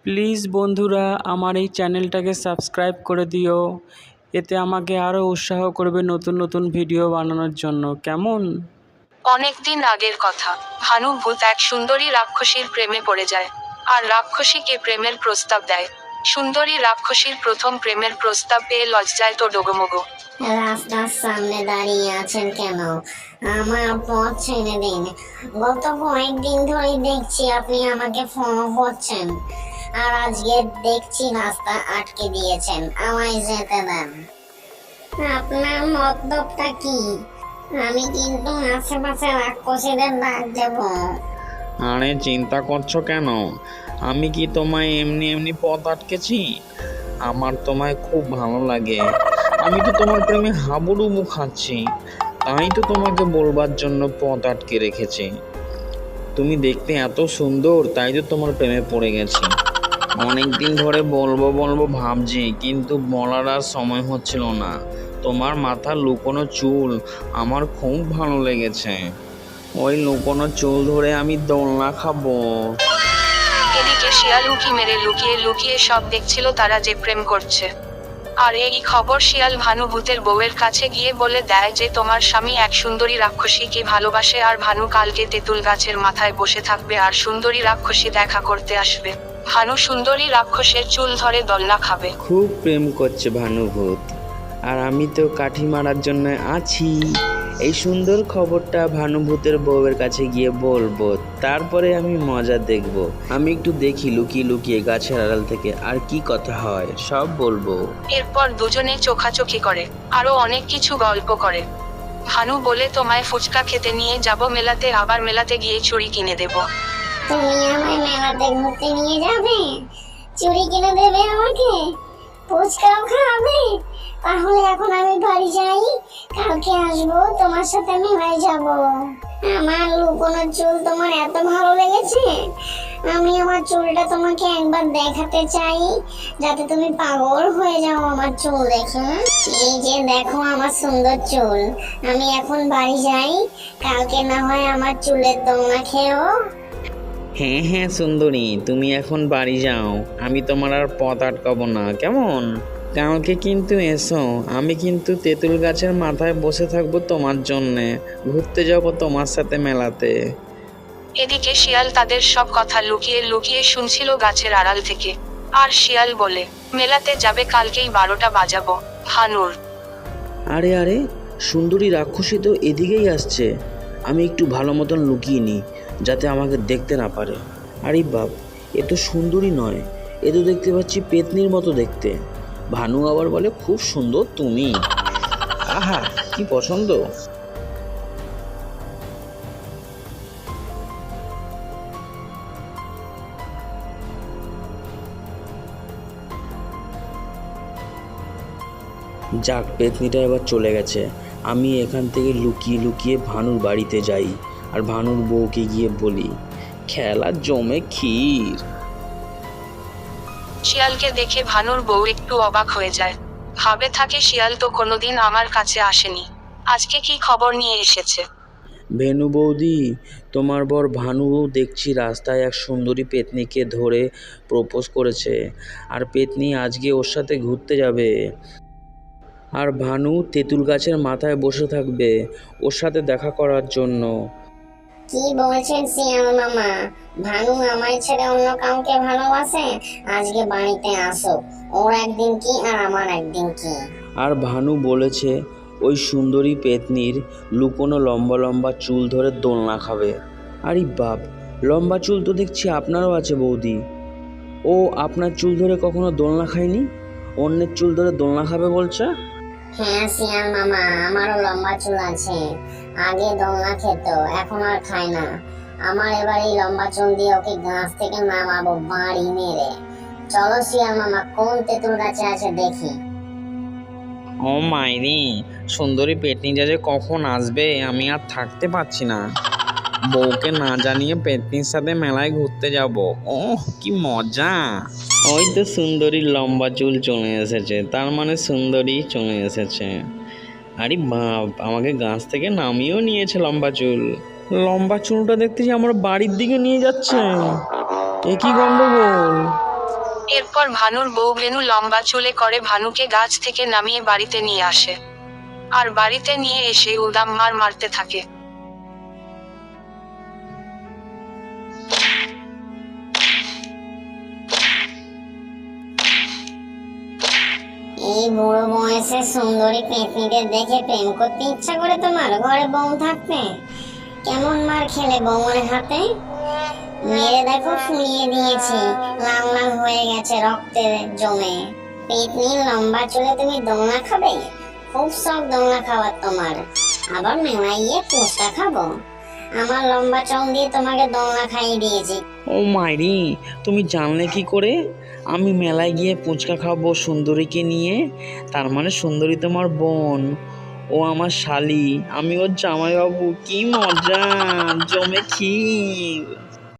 Please বন্ধুরা আমার এই চ্যানেলটাকে সাবস্ক্রাইব করে দিও, এতে আমাকে আরও উৎসাহ করবে নতুন নতুন ভিডিও বানানোর জন্য। কেমন? অনেকদিন আগের কথা। ভানু ভূত এক সুন্দরী রাক্ষসীর প্রেমে পড়ে যায়, আর রাক্ষসীকে প্রেমের প্রস্তাব দেয়। সুন্দরী রাক্ষসীর প্রথম প্রেমের প্রস্তাব পেয়ে লজ্জায় তো ডগমগো। রাস্তার সামনে দাঁড়িয়ে আছেন কেন? আমার পথ ছেড়ে দিন। গত কয়েকদিন ধরে দেখছি আপনি আমাকে ফলো করছেন, আর আজকে দেখছি রাস্তা আটকে দিয়েছেন। আমায় যেতে দেন। আপনার মতলবটা কি? আমি কিন্তু আশেপাশে রাক্ষসীদের ডাক দেব। আরে চিন্তা করছো কেন? আমি কি তোমায় এমনি এমনি পথ আটকেছি? আমার তোমায় খুব ভালো লাগে। আমি তো তোমার প্রেমে হাবুডুবু খাচ্ছি, তাই তো তোমাকে বলবার জন্য পথ আটকে রেখেছি। তুমি দেখতে এত সুন্দর, তাই তো তোমার প্রেমে পড়ে গেছি। অনেকদিন ধরে বলবো বলবো ভাবছি, কিন্তু বলার আর সময় হচ্ছিল না। তোমার মাথার লুকোনো চুল আমার খুব ভালো লেগেছে। ওই লুকোনো চুল ধরে আমি দোলনা খাবো। এদিকে শিয়াল উঁকি মেরে লুকিয়ে লুকিয়ে সব দেখছিল তারা যে প্রেম করছে। আর এই খবর শিয়াল ভানু ভূতের বউয়ের কাছে গিয়ে বলে দেয় যে তোমার স্বামী এক সুন্দরী রাক্ষসীকে ভালোবাসে, আর ভানু কালকে তেঁতুল গাছের মাথায় বসে থাকবে আর সুন্দরী রাক্ষসী দেখা করতে আসবে। ভানু সুন্দরী রাক্ষসের চুল ধরে দোলনা খাবে। খুব প্রেম করছে ভানুভূত, আর আমি তো কাঠি মারার জন্য আছি। এই সুন্দর খবরটা ভানুভূতের বউয়ের কাছে গিয়ে বলবো, তারপরে আমি মজা দেখব। আমি একটু দেখি লুকিয়ে লুকিয়ে গাছের আড়াল থেকে আর কি কথা হয়, সব বলবো। এরপর দুজনে চোখাচোখি করে, আরো অনেক কিছু গল্প করে। ভানু বলে তোমায় ফুচকা খেতে নিয়ে যাব মেলাতে, আবার মেলাতে গিয়ে চুড়ি কিনে দেব। তুমি আমায় মেলাতে ঘুরতে নিয়ে যাবে? চুড়ি কিনে দেবে আমাকে? ফুচকাও খাওয়াবে? তাহলে এখন আমি বাড়ি যাই, কালকে আসবো, তোমার সাথে মেলায় যাব। আমার লুকোনো চুল তোমার এত ভালো লেগেছে, আমি আমার চুলটা তোমাকে একবার দেখাতে চাই, যাতে তুমি পাগল হয়ে যাও আমার চুল দেখে। এই যে দেখো আমার সুন্দর চুল। আমি এখন বাড়ি যাই, কালকে না হয় আমার চুলের দোলনা খেও। হ্যাঁ হ্যাঁ সুন্দরী, তুমি এখন বাড়ি যাও, আমি তোমার আর পথ আটকাবো না, কেমন? কালকে কিন্তু এসো, আমি কিন্তু তেঁতুল গাছের মাথায় বসে থাকবো তোমার জন্যে, ঘুরতে যাবো তোমার সাথে মেলাতে। এদিকে শিয়াল তাদের সব কথা লুকিয়ে লুকিয়ে শুনছিল গাছের আড়াল থেকে। আর শিয়াল বলে, মেলাতে যাবে কালকেই 12টা বাজাবো। ভানুর আরে আরে, সুন্দরী রাক্ষসী তো এদিকেই আসছে। আমি একটু ভালো মতন লুকিয়ে নিই, যাতে আমাকে দেখতে না পারে। আরে বাপ, এ তো সুন্দরী নয়, এ তো দেখতে পাচ্ছি পেতনির মতো দেখতে। ভানু আবার বলে খুব সুন্দর তুমি। আহা, কি পছন্দ! যাক, পেতনিটা এবার চলে গেছে। আমি এখান থেকে লুকিয়ে লুকিয়ে ভানুর বাড়িতে যাই, আর ভানুর বউকে গিয়ে বলি, খেলা জমে ক্ষীর। শিয়ালকে দেখে ভানুর বউ একটু অবাক হয়ে যায়। ভাবে থাকে শিয়াল তো কোনোদিন আমার কাছে আসেনি, আজকে কি খবর নিয়ে এসেছে। ভেনু বৌদি, তোমার বর ভানু দেখছি রাস্তায় এক সুন্দরী পেতনিকে ধরে প্রপোজ করেছে, আর পেতনি আজকে ওর সাথে ঘুরতে যাবে। আর ভানু তেঁতুল গাছের মাথায় বসে থাকবে ওর সাথে দেখা করার জন্য। কি বলছেন শিয়াল মামা? ভানু আমায় ছেড়ে অন্য কাউকে ভালোবাসে? আজকে বাড়িতে আসো, ওর একদিন কি আর আমার একদিন কি। আর ভানু বলেছে ওই সুন্দরী পেতনির লুকোনো লম্বা লম্বা চুল ধরে দোলনা খাবে। আরে বাপ, লম্বা চুল তো দেখছি আপনারও আছে বৌদি। ও আপনার চুল ধরে কখনো দোলনা খায়নি, অন্যের চুল ধরে দোলনা খাবে বলছে? হ্যাঁ শিয়াল মামা, আমারও লম্বা চুল আছে। আগে দোলনা খেত, এখন আর খায় না। আমার এবার এই লম্বা চুল দিয়ে ওকে গাছ থেকে নামাবো বাড়ি মেরে। চলো শিয়াল মামা, কোন তেঁতুল গাছে আছে দেখি। ও মাইরি, সুন্দরী পেতনিটা যে কখন আসবে আমি আর থাকতে পারছি না। বউকে না জানিয়ে পেতনির সাথে মেলায় ঘুরতে যাব। ওহ কি মজা! ওই তো সুন্দরীর লম্বা চুল চলে এসেছে, তার মানে সুন্দরী চলে এসেছে। আরে বাপ, আমাকে গাছ থেকে নামিয়েও নিয়েছে লম্বা চুল। লম্বা চুলটা দেখতেছি আমার বাড়ির দিকে নিয়ে যাচ্ছে। এ কি গন্ডগোল! এরপর ভানুর বউ ভেনু লম্বা চুলে করে ভানুকে গাছ থেকে নামিয়ে বাড়িতে নিয়ে আসে। আর বাড়িতে নিয়ে এসে উদাম মারতে থাকে। এই বুড়ো বয়সে সুন্দরী পেতনিদের দেখে প্রেম করতে ইচ্ছা করে তোমার? ঘরে বউ থাকতে কেমন মার খেলে বউয়ের হাতে। মেরে দেখো, ফুলিয়ে দিয়েছি, লাল লাল হয়ে গেছে রক্তে জমে। পেতনির লম্বা চুলে তুমি দোলনা খাবে? খুব শখ দোলনা খাওয়ার তোমার। আবার মেলায় গিয়ে ফুচকা খাবো? আমার লম্বা চং দিয়ে তোমাকে দোলনা খাইয়ে দিয়েছি। ও মাইরি, তুমি জানলে কি করে আমি মেলায় গিয়ে ফুচকা খাবো সুন্দরীকে নিয়ে? তার মানে সুন্দরী তোমার বোন, ও আমার শালি, আমি ওর জামাইবাবু। কি মজা, জমে ক্ষীর।